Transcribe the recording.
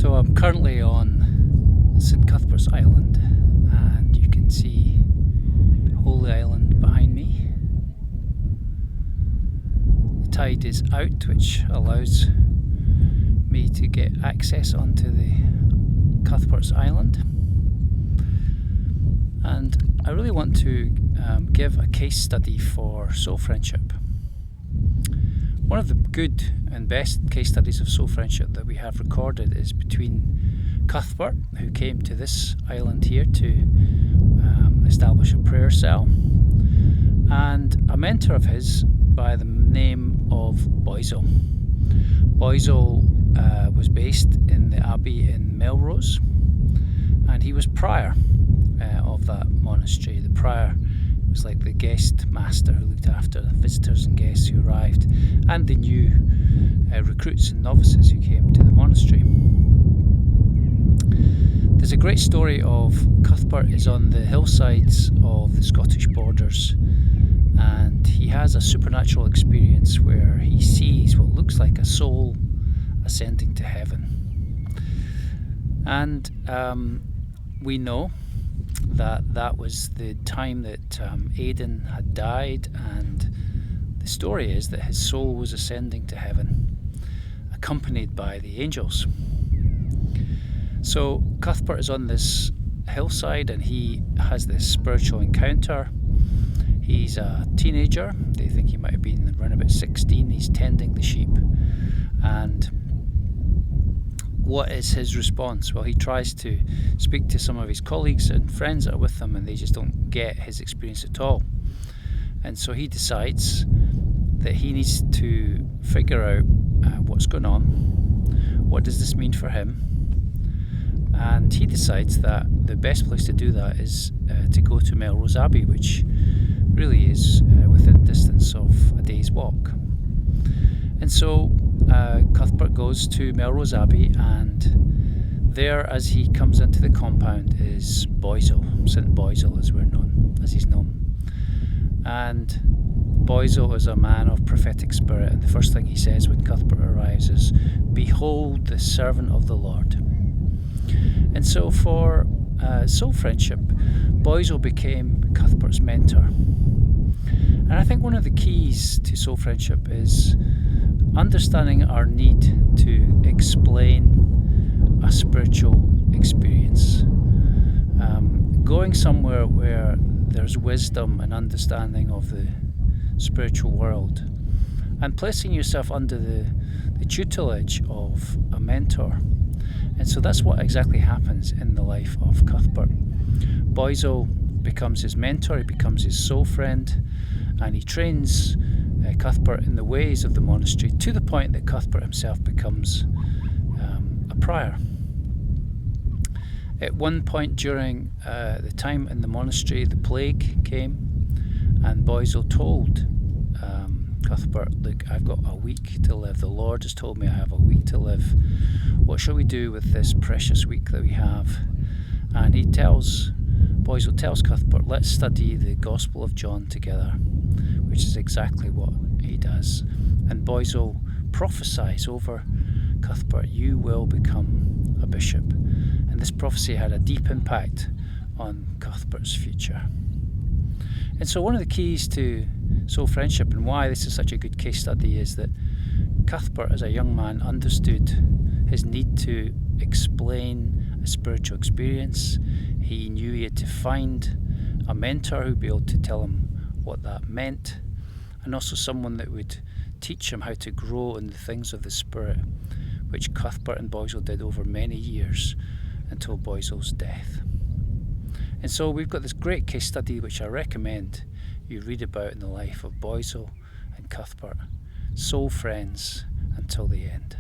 So I'm currently on St Cuthbert's Island, and you can see Holy Island behind me. The tide is out, which allows me to get access onto the Cuthbert's Island. And I really want to give a case study for soul friendship. One of the good and best case studies of soul friendship that we have recorded is between Cuthbert, who came to this island here to establish a prayer cell, and a mentor of his by the name of Boisil. Boisil was based in the abbey in Melrose, and he was prior of that monastery. The prior was like the guest master who looked after visitors and guests who arrived, and the new recruits and novices who came to the monastery. There's a great story of Cuthbert is on the hillsides of the Scottish borders, and he has a supernatural experience where he sees what looks like a soul ascending to heaven. And we know that was the time that Aidan had died, and the story is that his soul was ascending to heaven, accompanied by the angels. So Cuthbert is on this hillside and he has this spiritual encounter. He's a teenager. They think he might have been around about 16. He's tending the sheep. And what is his response? Well, he tries to speak to some of his colleagues and friends that are with him, and they just don't get his experience at all. And so he decides that he needs to figure out what's going on. What does this mean for him? And he decides that the best place to do that is to go to Melrose Abbey, which really is within distance of a day's walk. And so Cuthbert goes to Melrose Abbey, and there, as he comes into the compound, is Boisil, St Boisil as he's known. And Boisil is a man of prophetic spirit, and the first thing he says when Cuthbert arrives is, "Behold the servant of the Lord." And so for soul friendship, Boisil became Cuthbert's mentor. And I think one of the keys to soul friendship is understanding our need to explain a spiritual experience. Going somewhere where there's wisdom and understanding of the spiritual world, and placing yourself under the tutelage of a mentor. And so that's what exactly happens in the life of Cuthbert. Boisil becomes his mentor, he becomes his soul friend, and he trains Cuthbert in the ways of the monastery, to the point that Cuthbert himself becomes a prior. At one point during the time in the monastery, the plague came, and Boisil told Cuthbert, "Look, I've got a week to live. The Lord has told me I have a week to live. What shall we do with this precious week that we have?" And Boisil tells Cuthbert, "Let's study the Gospel of John together," which is exactly what he does. And Boisil prophesies over Cuthbert, "You will become a bishop." And this prophecy had a deep impact on Cuthbert's future. And so one of the keys to soul friendship, and why this is such a good case study, is that Cuthbert, as a young man, understood his need to explain a spiritual experience. He knew he had to find a mentor who would be able to tell him what that meant, and also someone that would teach him how to grow in the things of the Spirit, which Cuthbert and Boisil did over many years until Boisil's death. And so we've got this great case study which I recommend you read about in the life of Boisil and Cuthbert, soul friends until the end.